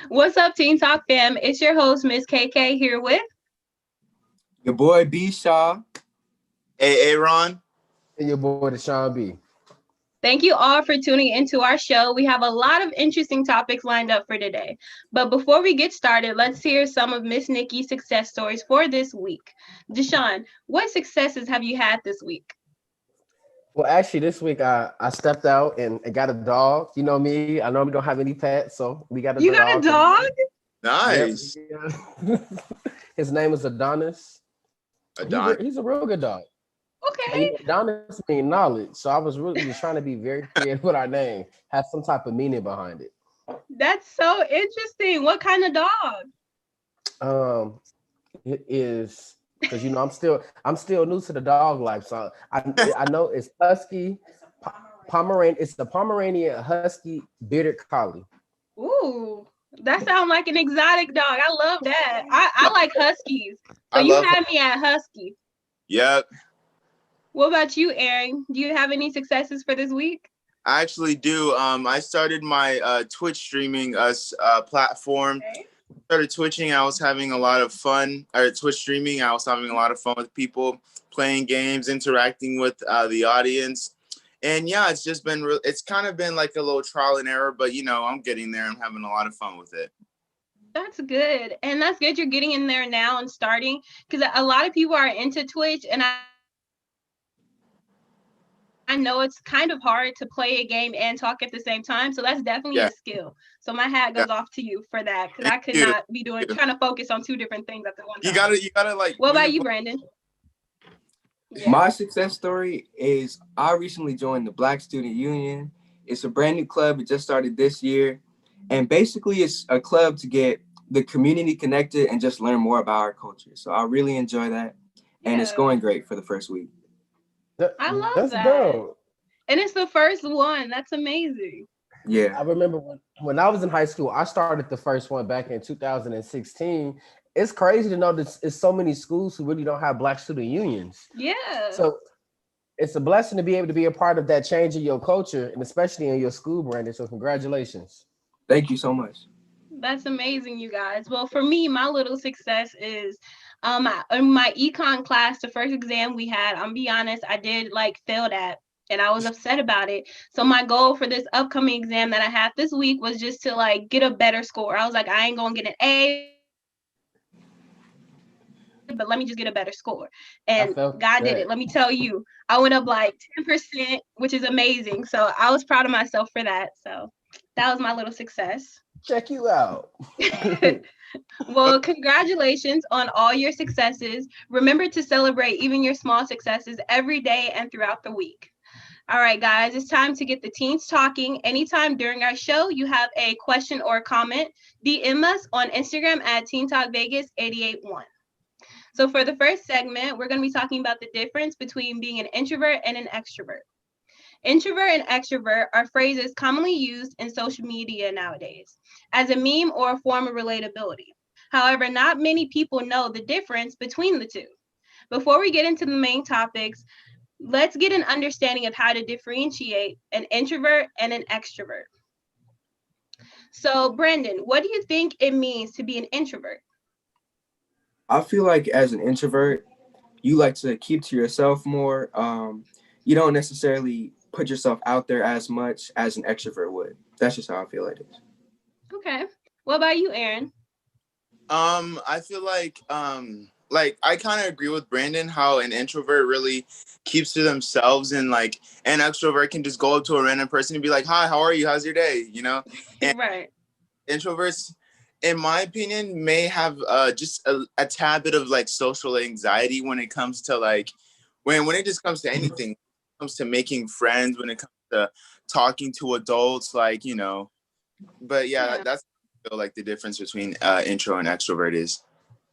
What's up, Teen Talk fam? It's your host, Miss KK, here with. Your boy B Shaw. Hey, Aaron. And your boy, Deshaun B. Thank you all for tuning into our show. We have a lot of interesting topics lined up for today. But before we get started, let's hear some of Miss Nikki's success stories for this week. Deshaun, what successes have you had this week? Well, actually, this week I stepped out and got a dog. You know me, I normally don't have any pets, so we got a You got dog. a dog? Nice. Yep. His name is Adonis. Adon. He's a real good dog. Okay. Adonis means knowledge, so I was really just trying to be very creative with our name, have some type of meaning behind it. That's so interesting. What kind of dog? It is because I'm still new to the dog life, so I know it's husky, Pomeranian. It's the Pomeranian husky bearded collie. Ooh, that sounds like an exotic dog. I love that. I like huskies. So I you love had me at husky. Yep. What about you, Aaron? Do you have any successes for this week? I actually do. I started my Twitch streaming platform. Okay. Started twitching. I was having a lot of fun. Or Twitch streaming. I was having a lot of fun with people, playing games, interacting with the audience. And yeah, it's just been it's kind of been like a little trial and error, but I'm getting there. I'm having a lot of fun with it. That's good. And that's good you're getting in there now and starting, because a lot of people are into Twitch, and I know it's kind of hard to play a game and talk at the same time. So that's definitely Yeah. a skill. So my hat goes off to you for that, because I could you. not be trying to focus on two different things at the one time. You gotta like. What about you, Brandon? Yeah. My success story is I recently joined the Black Student Union. It's a brand new club. It just started this year. And basically, it's a club to get the community connected and just learn more about our culture. So I really enjoy that. And it's Yeah. going great for the first week. I love That's that. dope. And it's the first one. That's amazing. Yeah. I remember when I was in high school, I started the first one back in 2016. It's crazy to know that it's so many schools who really don't have Black student unions. Yeah. So it's a blessing to be able to be a part of that change in your culture, and especially in your school, Brandon. So congratulations. Thank you so much. That's amazing, you guys. Well, for me, my little success is in my econ class, the first exam we had, I'm be honest, I did fail that, and I was upset about it. So my goal for this upcoming exam that I have this week was just to get a better score. I was like, I ain't gonna get an A, but let me just get a better score. I And felt God did that. it. Let me tell you, I went up 10%, which is amazing. So I was proud of myself for that. So that was my little success. Check you out. Well, congratulations on all your successes. Remember to celebrate even your small successes every day and throughout the week. All right, guys, it's time to get the teens talking. Anytime during our show you have a question or a comment, DM us on Instagram at Teen Talk Vegas 881. So for the first segment, we're going to be talking about the difference between being an introvert and an extrovert. Introvert and extrovert are phrases commonly used in social media nowadays as a meme or a form of relatability. However, not many people know the difference between the two. Before we get into the main topics, let's get an understanding of how to differentiate an introvert and an extrovert. So, Brandon, what do you think it means to be an introvert? I feel like as an introvert, you like to keep to yourself more. You don't necessarily put yourself out there as much as an extrovert would. That's just how I feel it is. Okay. What about you, Aaron? I feel like I kind of agree with Brandon how an introvert really keeps to themselves, and an extrovert can just go up to a random person and be like, "Hi, how are you? How's your day?" And Right. introverts, in my opinion, may have just a tad bit of social anxiety when it comes to when it just comes to anything. When it comes to making friends, when it comes to talking to adults, But yeah, Yeah. that's I feel like the difference between intro and extrovert is.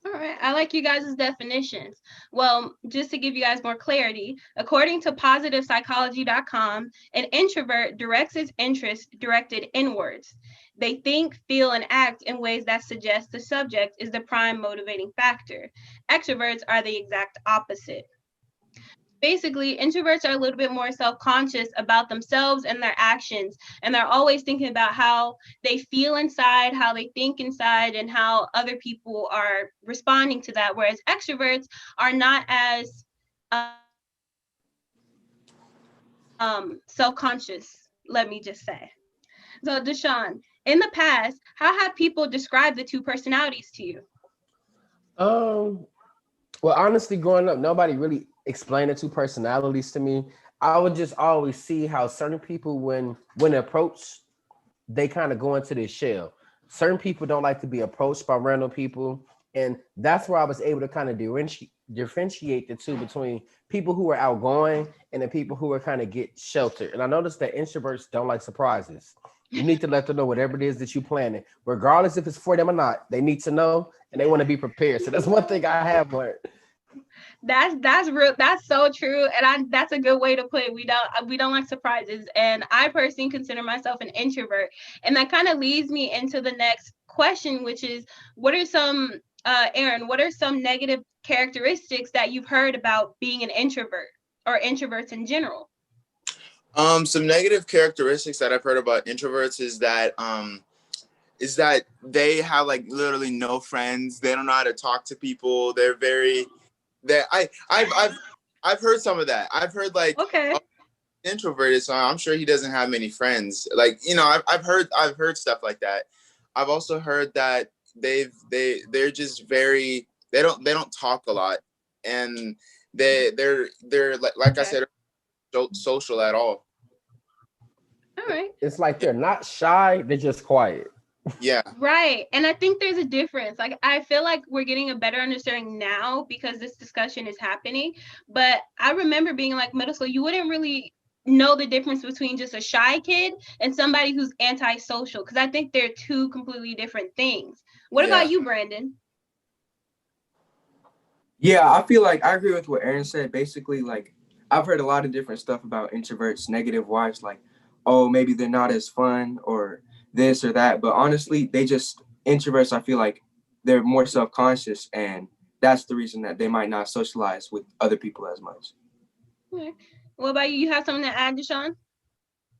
All right, I like you guys' definitions. Well, just to give you guys more clarity, according to positivepsychology.com, an introvert directs its interest directed inwards. They think, feel, and act in ways that suggest the subject is the prime motivating factor. Extroverts are the exact opposite. basically introverts are a little bit more self-conscious about themselves and their actions, and they're always thinking about how they feel inside, how they think inside, and how other people are responding to that, whereas extroverts are not as self-conscious, let me just say. So Deshaun, in the past, how have people described the two personalities to you? Um, well, honestly, growing up, nobody really explained the two personalities to me. I would just always see how certain people, when approached, they kind of go into this shell. Certain people don't like to be approached by random people, and that's where I was able to kind of differentiate the two between people who are outgoing and the people who are kind of get sheltered. And I noticed that introverts don't like surprises. You need to let them know whatever it is that you're planning, regardless if it's for them or not. They need to know and they want to be prepared. So that's one thing I have learned. That's real. That's so true, and that's a good way to put it. We don't like surprises, and I personally consider myself an introvert, and that kind of leads me into the next question, which is, what are some Aaron? What are some negative characteristics that you've heard about being an introvert or introverts in general? Some negative characteristics that I've heard about introverts is that they have like literally no friends. They don't know how to talk to people. They're very that I've heard some of that. I've heard like, Okay. oh, introverted, so I'm sure he doesn't have many friends. Like, I've heard stuff like that. I've also heard that they're just very, they don't talk a lot, and they're like I Okay. said, social at all. All right. It's like they're not shy, they're just quiet. Yeah. Right. And I think there's a difference. Like, I feel like we're getting a better understanding now because this discussion is happening. But I remember being like middle school, you wouldn't really know the difference between just a shy kid and somebody who's antisocial, because I think they're two completely different things. What about Yeah. you, Brandon? Yeah, I feel like I agree with what Aaron said. Basically, like I've heard a lot of different stuff about introverts, negative wise, like, oh, maybe they're not as fun or this or that. But honestly, they just introverts, I feel like they're more self-conscious, and that's the reason that they might not socialize with other people as much. Okay. What about you? You have something to add, Deshaun?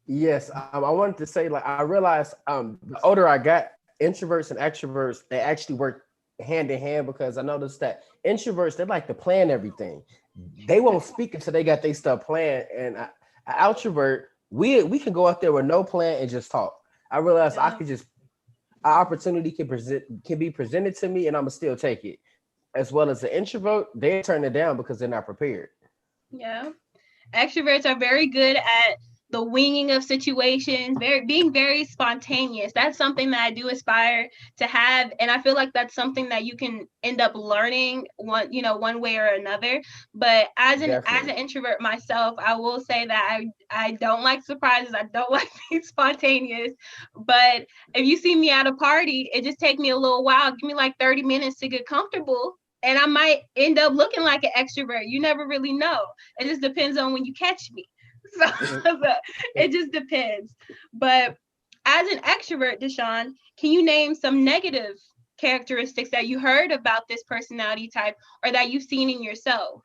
Yes, I wanted to say, like, I realized the older I got, introverts and extroverts, they actually work hand in hand, because I noticed that introverts, they like to plan everything. They won't speak until they got their stuff planned. And an outrovert, we can go out there with no plan and just talk. I realized I Yeah. could just, an opportunity can be presented to me and I'm gonna still take it. As well as the introvert, they turn it down because they're not prepared. Yeah. Extroverts are very good at the winging of situations, being very spontaneous. That's something that I do aspire to have, and I feel like that's something that you can end up learning one way or another. But as an Definitely. introvert myself, I will say that I don't like surprises. I don't like being spontaneous. But if you see me at a party, it just takes me a little while. Give me like 30 minutes to get comfortable, and I might end up looking like an extrovert. You never really know. It just depends on when you catch me. So it just depends. But as an extrovert, Deshaun, can you name some negative characteristics that you heard about this personality type or that you've seen in yourself?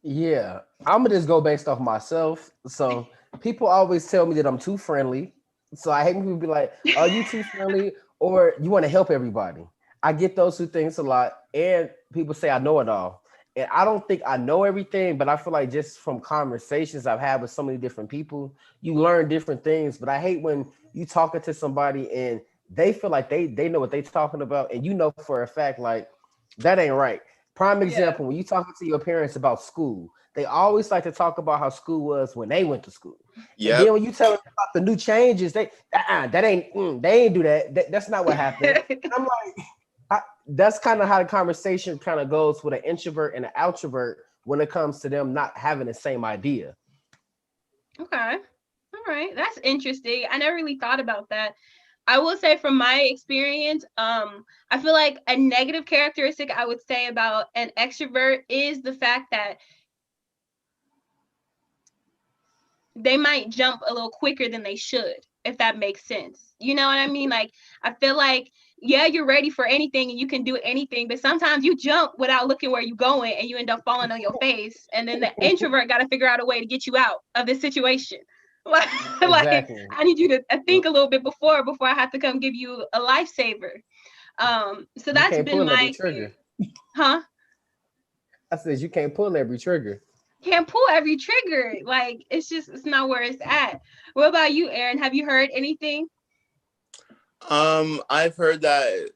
Yeah, I'm gonna just go based off myself. So people always tell me that I'm too friendly. So I hate when people be like, "Are you too friendly?" or "You want to help everybody." I get those two things a lot, and people say I know it all, and I don't think I know everything. But I feel like just from conversations I've had with so many different people, you learn different things. But I hate when you talking to somebody and they feel like they know what they talking about, and you know for a fact like that ain't right. Prime Yeah. example, when you talking to your parents about school, they always like to talk about how school was when they went to school. And Yep. then when you tell them about the new changes, that ain't they ain't do that. That's not what happened. And I'm like, that's kind of how the conversation kind of goes with an introvert and an outrovert when it comes to them not having the same idea. Okay. All right. That's interesting. I never really thought about that. I will say from my experience, I feel like a negative characteristic I would say about an extrovert is the fact that they might jump a little quicker than they should. if that makes sense. You know what I mean? Like, I feel like, yeah, you're ready for anything and you can do anything, but sometimes you jump without looking where you're going and you end up falling on your face. And then the introvert got to figure out a way to get you out of this situation. Like, Exactly. I need you to think a little bit before I have to come give you a lifesaver. So You that's can't been pull my every experience. trigger. Huh? I said you can't pull every trigger. Can't pull every trigger. Like, it's not where it's at. What about you, Aaron? Have you heard anything? I've heard that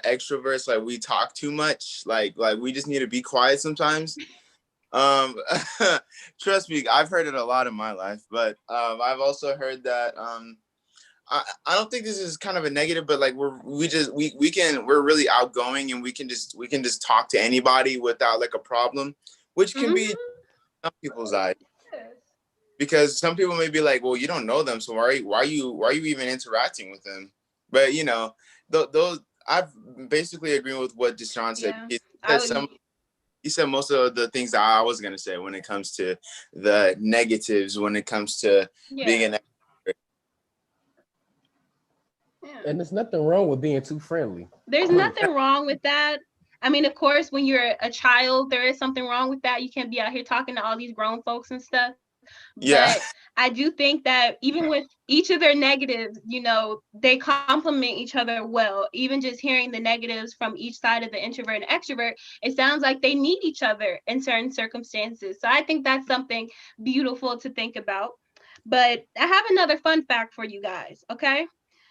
extroverts, like, we talk too much. Like we just need to be quiet sometimes. Um, Trust me, I've heard it a lot in my life, but I've also heard that I don't think this is kind of a negative, but like we're really outgoing and we can just talk to anybody without like a problem, which can be Mm-hmm. some people's eyes. Because some people may be like, well, you don't know them, so why are you even interacting with them? But those I've basically agreeing with what Deshaun said. Yeah. He said most of the things that I was gonna say when it comes to the negatives, when it comes to being Yeah. an Yeah. And there's nothing wrong with being too friendly. There's nothing wrong with that. I mean, of course, when you're a child, there is something wrong with that. You can't be out here talking to all these grown folks and stuff. But yeah. I do think that even with each of their negatives, they complement each other well. Even just hearing the negatives from each side of the introvert and extrovert, it sounds like they need each other in certain circumstances. So I think that's something beautiful to think about. But I have another fun fact for you guys, okay?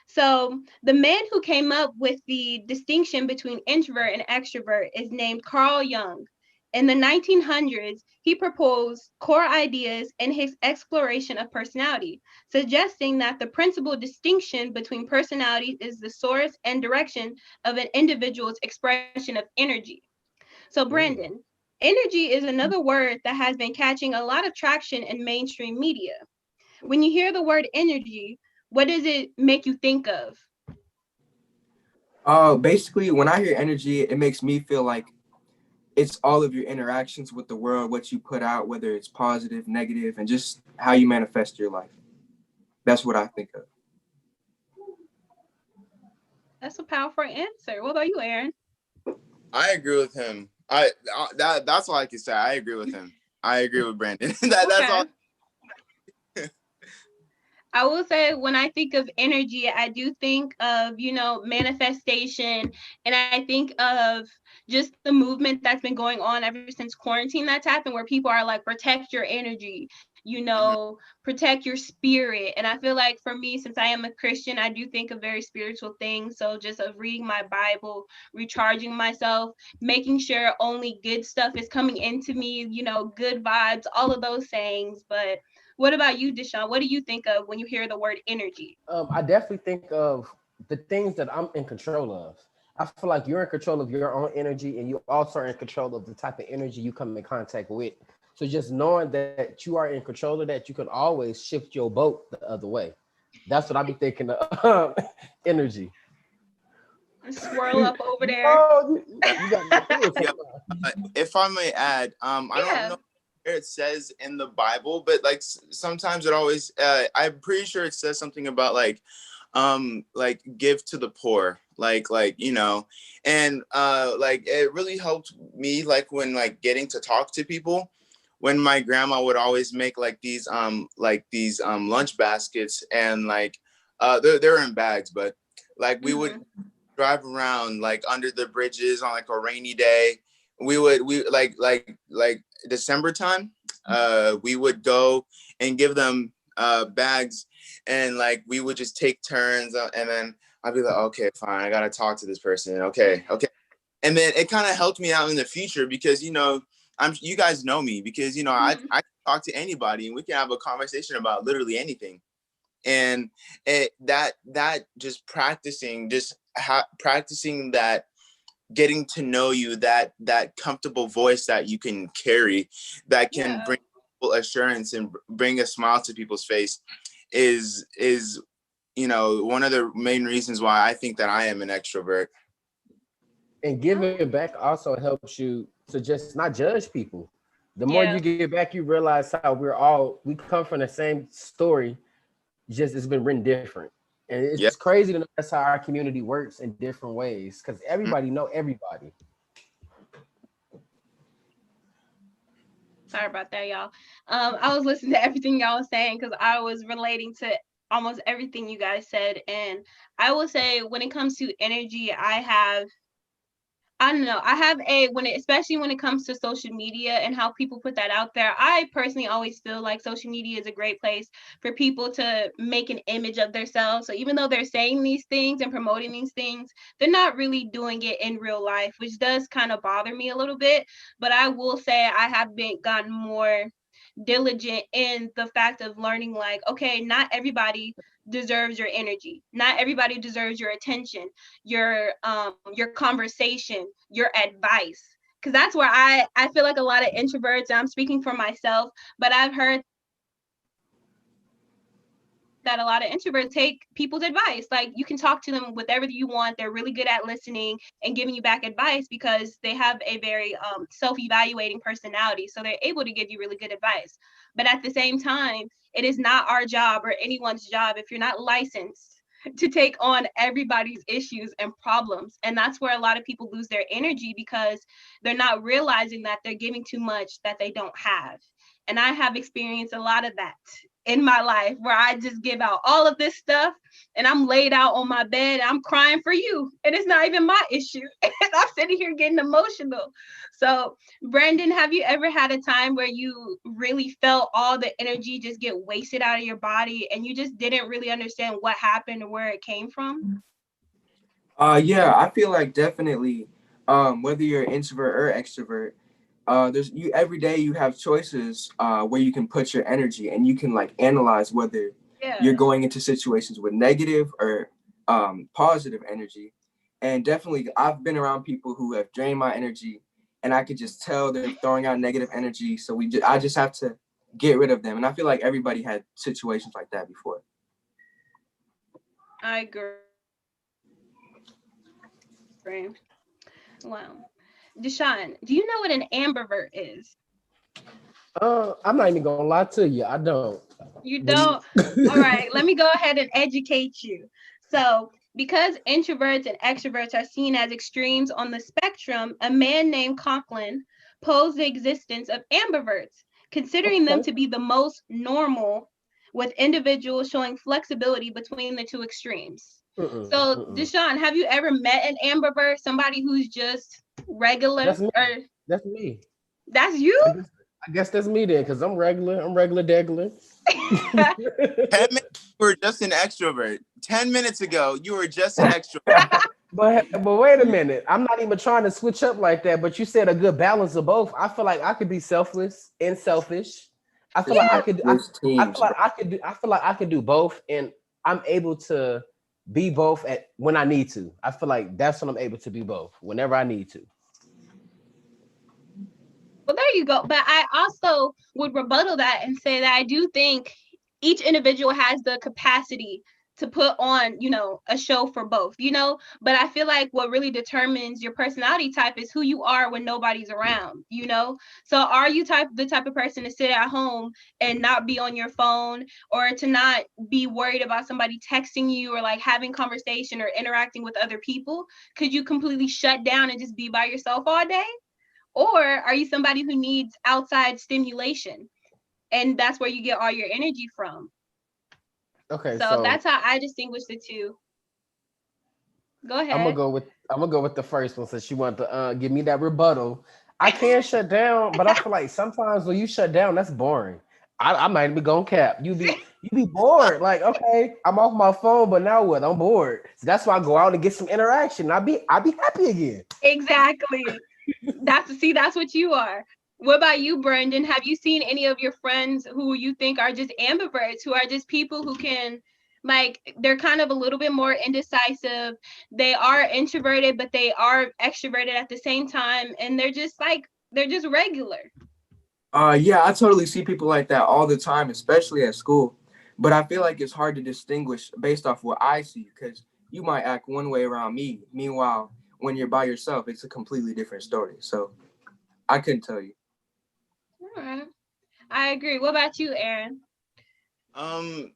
So the man who came up with the distinction between introvert and extrovert is named Carl Jung. In the 1900s, he proposed core ideas in his exploration of personality, suggesting that the principal distinction between personalities is the source and direction of an individual's expression of energy. So, Ooh. Brandon, energy is another word that has been catching a lot of traction in mainstream media. When you hear the word energy, what does it make you think of? Basically, when I hear energy, it makes me feel like it's all of your interactions with the world, what you put out, whether it's positive, negative, and just how you manifest your life. That's what I think of. That's a powerful answer. What about you, Aaron? I agree with him. That's all I can say. I agree with him. I agree with Brandon. That's all. Okay. I will say when I think of energy, I do think of, manifestation. And I think of just the movement that's been going on ever since quarantine that's happened, where people are like, protect your energy, Mhm. protect your spirit. And I feel like for me, since I am a Christian, I do think of very spiritual things. So just of reading my Bible, recharging myself, making sure only good stuff is coming into me, good vibes, all of those things. But what about you, Deshaun? What do you think of when you hear the word energy? I definitely think of the things that I'm in control of. I feel like you're in control of your own energy, and you also are in control of the type of energy you come in contact with. So just knowing that you are in control of that, you can always shift your boat the other way. That's what I be thinking of. Energy. Swirl up over there. Oh, you got me through it Yeah. sometimes. If I may add, I don't Yeah. know where it says in the Bible, but like sometimes it always. I'm pretty sure it says something about like give to the poor, and like it really helped me, like when like getting to talk to people. When my grandma would always make like these lunch baskets, and like they're in bags, but like we would Mm-hmm. drive around like under the bridges on like a rainy day. We like December time. We would go and give them bags, and like we would just take turns, and then I'd be like, okay, fine, I gotta talk to this person. Okay, and then it kind of helped me out in the future because you guys know me because Mm-hmm. I can talk to anybody and we can have a conversation about literally anything. And that just practicing that, getting to know you, that comfortable voice that you can carry, that can Yeah. bring people assurance and bring a smile to people's face, is one of the main reasons why I think that I am an extrovert. And giving back also helps you to just not judge people. The more you Yeah. give back, you realize how we come from the same story, just it's been written different. And Yeah. it's crazy to know that's how our community works in different ways because Mm. everybody know everybody. Sorry about that, y'all. I was listening to everything y'all was saying because I was relating to almost everything you guys said. And I will say, when it comes to energy, I don't know. I have a especially when it comes to social media and how people put that out there. I personally always feel like social media is a great place for people to make an image of themselves. So even though they're saying these things and promoting these things, they're not really doing it in real life, which does kind of bother me a little bit. But I will say I have gotten more diligent in the fact of learning, like, okay, not everybody deserves your energy, not everybody deserves your attention, your conversation, your advice, because that's where I feel like a lot of introverts, and I'm speaking for myself, but I've heard that a lot of introverts take people's advice. Like, you can talk to them with whatever you want. They're really good at listening and giving you back advice because they have a very self-evaluating personality. So they're able to give you really good advice. But at the same time, it is not our job or anyone's job, if you're not licensed, to take on everybody's issues and problems. And that's where a lot of people lose their energy because they're not realizing that they're giving too much that they don't have. And I have experienced a lot of that in my life where I just give out all of this stuff and I'm laid out on my bed and I'm crying for you. And it's not even my issue. And I'm sitting here getting emotional. So, Brandon, have you ever had a time where you really felt all the energy just get wasted out of your body and you just didn't really understand what happened or where it came from? Yeah, I feel like definitely, whether you're an introvert or extrovert, there's you every day you have choices where you can put your energy and you can like analyze whether you're Yeah, going into situations with negative or positive energy. And definitely, I've been around people who have drained my energy, and I could just tell they're throwing out negative energy. So I just have to get rid of them. And I feel like everybody had situations like that before. I agree. Wow. Deshaun, do you know what an ambivert is? I'm not even gonna lie to you. I don't. You What do you? don't? All right, let me go ahead and educate you. So, because introverts and extroverts are seen as extremes on the spectrum, a man named Conklin posed the existence of ambiverts, considering them Okay. to be the most normal, with individuals showing flexibility between the two extremes. Mm-mm, So, mm-mm. Deshaun, have you ever met an ambivert, somebody who's just regular, That's me. or That's me. that's you? I guess that's me then, because I'm regular. I'm regular degular. 10 minutes, you were just an extrovert. 10 minutes ago, you were just an extrovert. But wait a minute. I'm not even trying to switch up like that. But you said a good balance of both. I feel like I could be selfless and selfish. I feel like I could. I, There's I feel teams, like bro. I could do. I feel like I could do both, and I'm able to be both at when I need to. I feel like that's when I'm able to be both whenever I need to. Well, there you go. But I also would rebuttal that and say that I do think each individual has the capacity to put on, a show for both, But I feel like what really determines your personality type is who you are when nobody's around. So are you the type of person to sit at home and not be on your phone, or to not be worried about somebody texting you or like having conversation or interacting with other people? Could you completely shut down and just be by yourself all day? Or are you somebody who needs outside stimulation? And that's where you get all your energy from. Okay, So so that's how I distinguish the two. Go ahead. I'm gonna go with the first one since you want to give me that rebuttal. I can shut down, but I feel like sometimes when you shut down, that's boring. I might be going cap. You be bored. Like, okay, I'm off my phone, but now what? I'm bored. So that's why I go out and get some interaction. I'll be happy again. Exactly. That's what you are. What about you, Brandon? Have you seen any of your friends who you think are just ambiverts, who are just people who can, like, they're kind of a little bit more indecisive. They are introverted, but they are extroverted at the same time. And they're just regular. Yeah, I totally see people like that all the time, especially at school. But I feel like it's hard to distinguish based off what I see because you might act one way around me. Meanwhile, when you're by yourself, it's a completely different story. So I couldn't tell you. All right. I agree. What about you, Aaron? Um,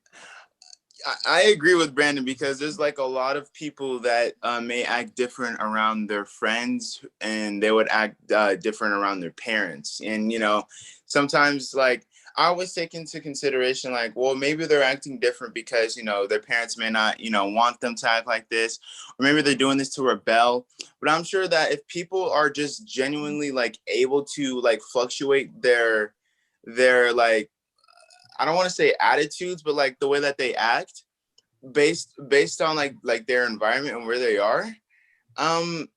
I agree with Brandon because there's like a lot of people that may act different around their friends and they would act different around their parents. And, you know, sometimes like I always take into consideration, like, well, maybe they're acting different because, you know, their parents may not, you know, want them to act like this, or maybe they're doing this to rebel. But I'm sure that if people are just genuinely like able to like fluctuate their like, I don't want to say attitudes, but like the way that they act based on like their environment and where they are. um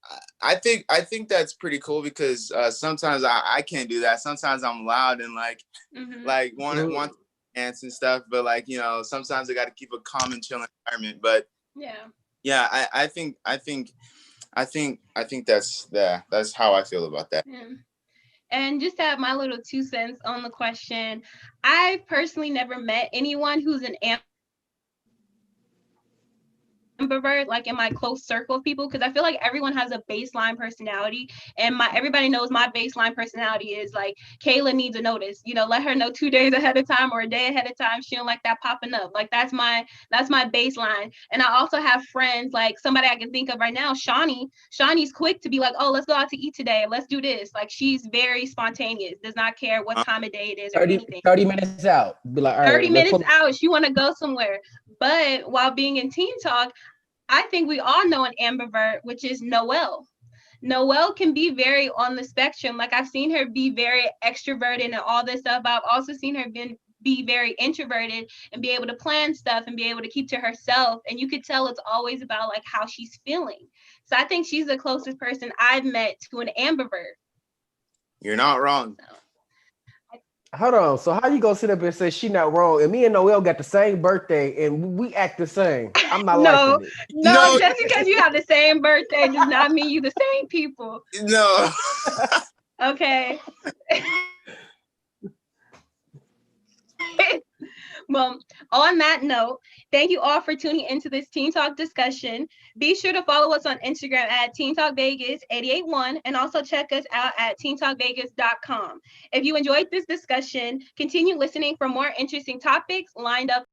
I think that's pretty cool because sometimes I can't do that. Sometimes I'm loud and Mm-hmm. like want to dance and stuff, but like, you know, sometimes I got to keep a calm and chill environment. But Yeah. yeah, I think that's how I feel about that. Yeah. And just to have my little 2 cents on the question, I've personally never met anyone who's an ambivert, like in my close circle of people, because I feel like everyone has a baseline personality, and everybody knows my baseline personality is like Kayla needs a notice. You know, let her know 2 days ahead of time or a day ahead of time. She don't like that popping up. Like that's my baseline. And I also have friends like somebody I can think of right now, Shawnee. Shawnee's quick to be like, oh, let's go out to eat today. Let's do this. Like she's very spontaneous. Does not care what Uh, time of day it is or 30, anything. 30 minutes out. Be like, all 30 right, let's minutes pull. out, she want to go somewhere. But while being in Teen Talk, I think we all know an ambivert, which is Noelle. Noelle can be very on the spectrum. Like I've seen her be very extroverted and all this stuff. I've also seen her be very introverted and be able to plan stuff and be able to keep to herself. And you could tell it's always about like how she's feeling. So I think she's the closest person I've met to an ambivert. you're not wrong. Hold on. So how you gonna sit up and say she not wrong? And me and Noel got the same birthday and we act the same. I'm not No, liking it. no, No, just because you have the same birthday does not mean you the same people. no. Okay. Well, on that note, thank you all for tuning into this Teen Talk discussion. Be sure to follow us on Instagram at Teen Talk Vegas 881 and also check us out at teentalkvegas.com. If you enjoyed this discussion, continue listening for more interesting topics lined up